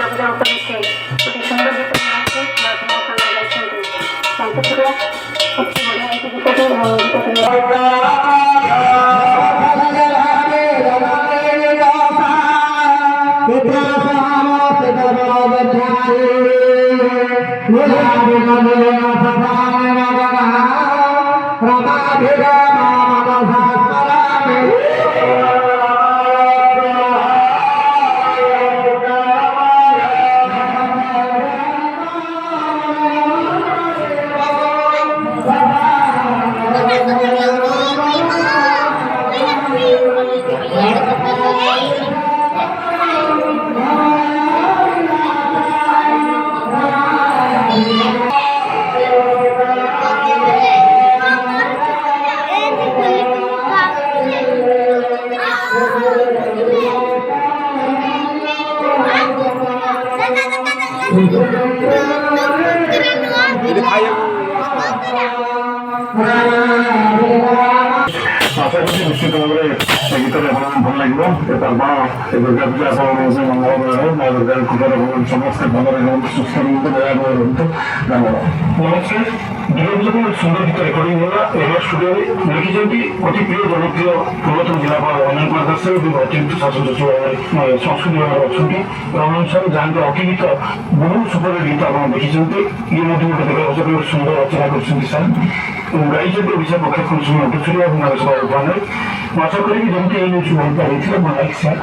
ରଜ ଉପଲକ୍ଷେ ଗୋଟେ ସୁନ୍ଦର ଗୀତ ଗାଇଛି ମୋ ସାଙ୍ଗ ଗାଇଛନ୍ତି ତାଙ୍କୁ ଅତି ବଢ଼ିଆ ହେଇଛି ଗୀତଟି আশা করছি নিশ্চিত ভাবে এই গীতটা আপনার ভালো লাগবে এটা মা এই দুর্গা পূজা আপনার মঙ্গল রহে মা দুর্গার কৃপার সমস্ত ভালো রহমত সুস্থ রহমত দয়া রহমত ধন্যবাদ। নমস্কার। দুর্গাপূজা সুন্দর গীত রেকর্ডিং হলো এবার স্টুডিও লিখিছেন অতি প্রিয় জনপ্রিয় ପୂର୍ବତନ ଜିଲ୍ଲାପାଳ ରଞ୍ଜନ କୁମାର ଦାସ ଏବଂ ଅତିରିକ୍ତ ଶାସନ ସଚିବ ସଂସ୍କୃତି ବିଭାଗରେ ଅଛନ୍ତି। ରଞ୍ଜନ ସାର୍ ଯାହାଙ୍କ ଅତି ଗୀତ ବହୁତ ସୁପର ଗୀତ ଆପଣ ଦେଖିଛନ୍ତି ଇଏ ମଧ୍ୟ ଗୋଟେ ଦେବାବସର ସୁନ୍ଦର ରଚନା କରିଛନ୍ତି ସାର୍ ଗାଇଛନ୍ତି ଓଡ଼ିଶା ପକ୍ଷେ ଖୁବ ସୁନ୍ଦର ଅଟୁଛୁରୀ ଏବଂ ନାଗେଶ୍ୱର ଉଦ୍ୟାନରେ ମୁଁ ଆଶା କରିବି ଯେମିତି ଏଇ ନ୍ୟୁଜ୍ ଭଲ ପାଇଥିଲେ ମୋ ଲାଇକ୍ ସେୟାର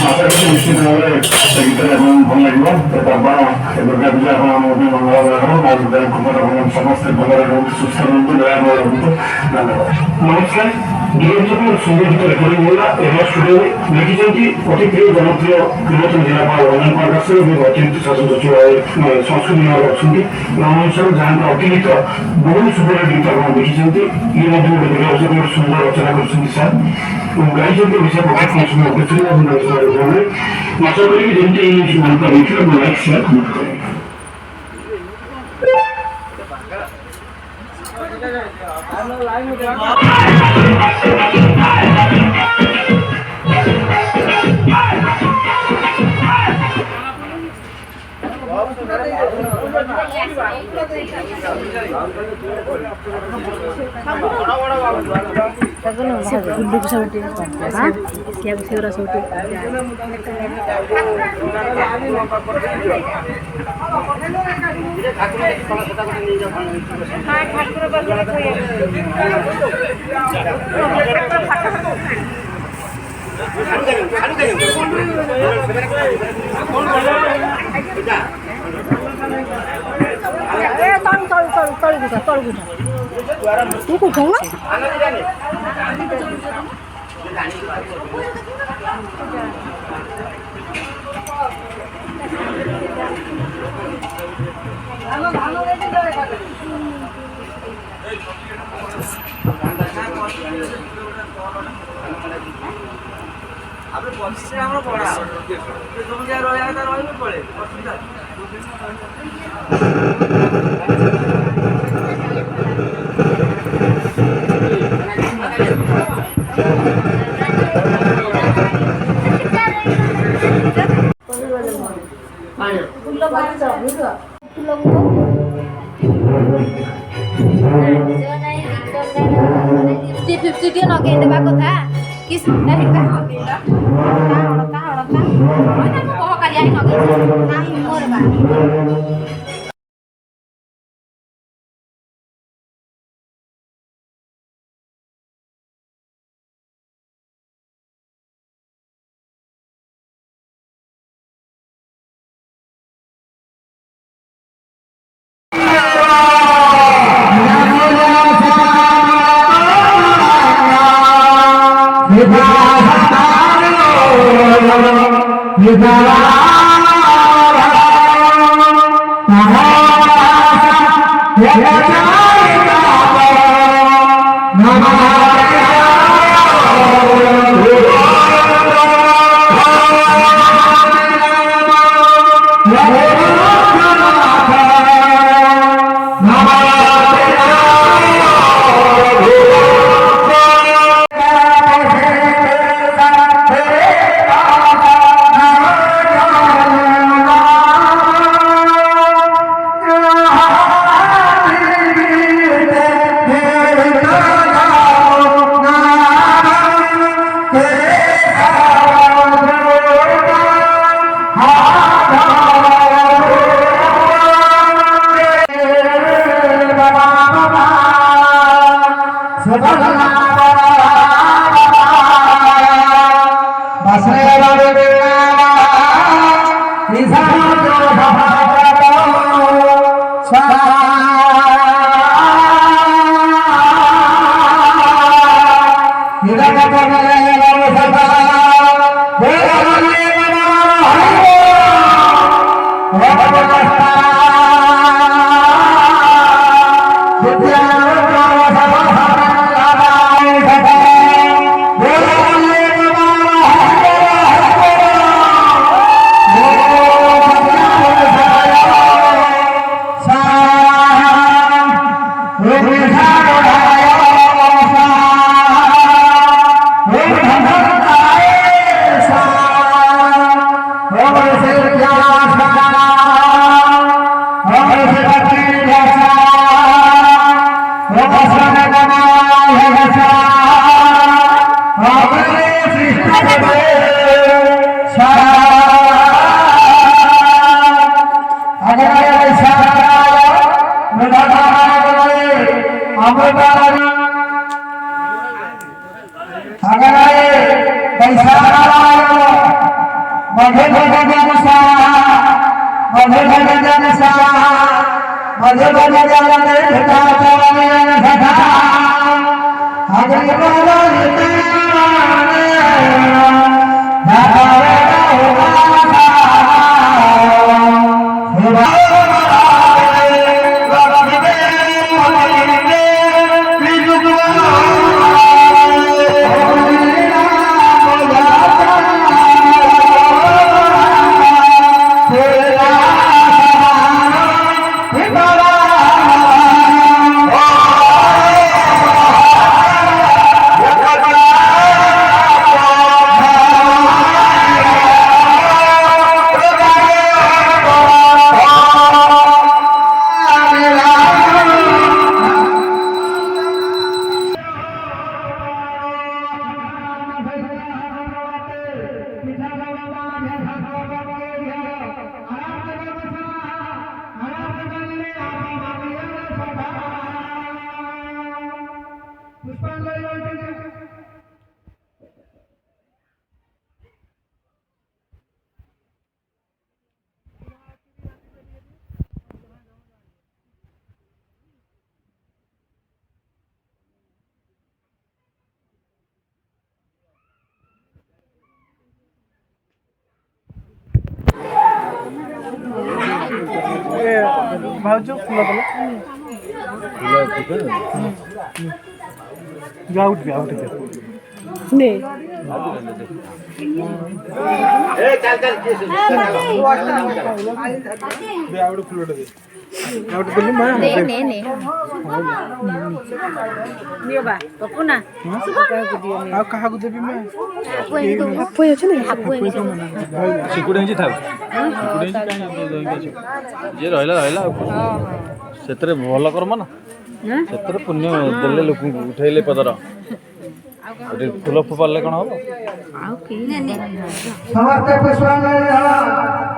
আশা করছি নিশ্চিত ভাবে গীতটা এখন ভাল লাগবে এটা আপনার দুর্গা পূজা এখন আমার মঙ্গল রহে মা দুর্গার কৃপার সমস্ত ভালো রহমত সুস্থ রহমত দয়া রহমত ধন্যবাদ। নমস্কার। দুর্গাপূজা সুন্দর গীত রেকর্ডিং হলো এবার স্টুডিও লিখিছেন অতি প্রিয় জনপ্রিয় ପୂର୍ବତନ ଜିଲ୍ଲାପାଳ ରଞ୍ଜନ କୁମାର ଦାସ ଏବଂ ଅତିରିକ୍ତ ଶାସନ ସଚିବ ସଂସ୍କୃତି ବିଭାଗରେ ଅଛନ୍ତି। ରଞ୍ଜନ ସାର୍ ଯାହାଙ୍କ ଅତି ଗୀତ ବହୁତ ସୁନ୍ଦର ଗୀତ ଆପଣ ଦେଖିଛନ୍ତି ଇଏ ମଧ୍ୟ ଗୋଟେ ଦେବାବସର ସୁନ୍ଦର ରଚନା କରିଛନ୍ତି ସାର୍ ଗାଇଛନ୍ତି ଓଡ଼ିଶା ପକ୍ଷେ ଖୁବ ସୁନ୍ଦର ଅଟୁଛୁରୀ ଏବଂ ନାଗେଶ୍ୱର ଉଦ୍ୟାନରେ ମୁଁ ଆଶା କରିବି ଯେମିତି ଏଇ ନ୍ୟୁଜ୍ ଭଲ ପାଇଥିଲେ ମୋ ଲାଇକ୍ ସେୟାର କମେଣ୍ଟ କରିବେ। આપણે પક્ષે આપણે પડા તમે જ્યાં રહ્યા ત્યાં રહેવું પડે અસુવિધા ଫିଫ୍ଟି ନଗେଇ ଦେବା କଥା କି ସୁନ୍ଦର ହେଇଟା ନଗେଇଲା କହ କାଲି ଆଇ ନଗେଇ ମୋର ବା Namaste. ଭାଉଜ ଫୁଲ ଦେଲ ଆଉ ଟିକେ ନେ ଆଉ ଗୋଟେ ଫୁଲଟେ ଦେ ଆଉ ଗୋଟେ ଦେଲି ମା ନେ ନେ ନେ ନିଅ ବା ପପୁ ନା ଆଉ କାହାକୁ ଦେବି ମା ହାପୁ ଅଛି ନା ହାପୁ ସିକୁଡି ହେଇଛି ଥାଉ ସିକୁଡି ହେଇଛି କାହିଁ ଯିଏ ରହିଲା ରହିଲା ଆଉ ସେଥିରେ ଭଲ କର୍ମ ନା ସେଥିରେ ପୁଣ୍ୟ ଦେଲେ ଲୋକଙ୍କୁ ଉଠେଇଲେ ପଦର ଫୁଲ ଫୋପାଡ଼ିଲେ କ'ଣ ହବ ଆଉ କେହି ନେ ସମସ୍ତେ ପୁଷ୍ପାଞ୍ଜଳି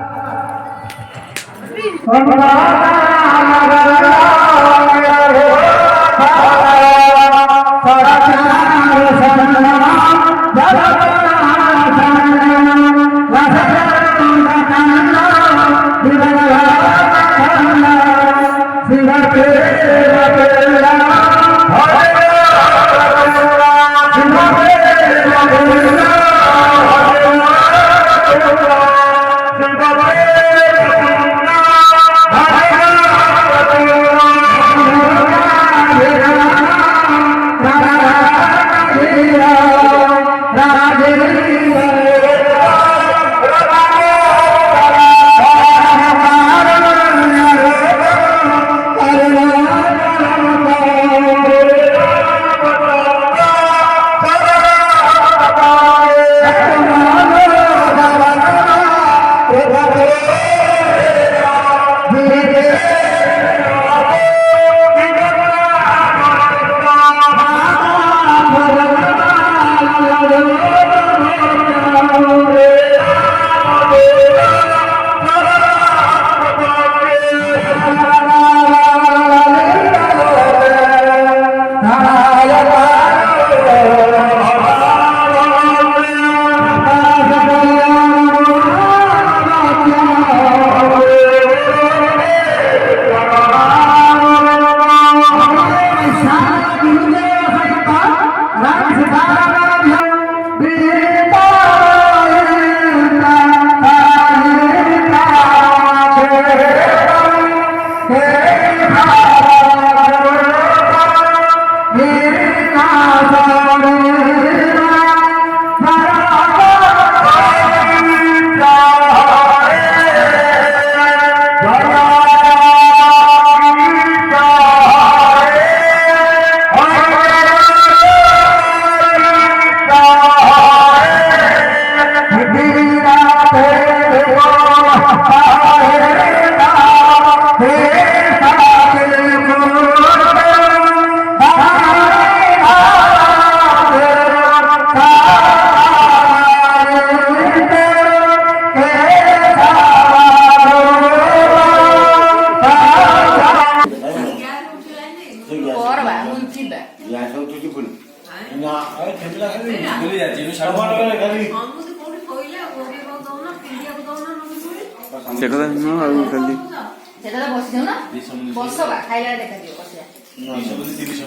ସେ କଥା ନୁହଁ ଆଉ ଖାଲି ସେଟା ବସିଯାଉ ନା ବସ ବା ଖାଇଲା ଦେଖାଯିବ ବସିବା। ତିରିଶ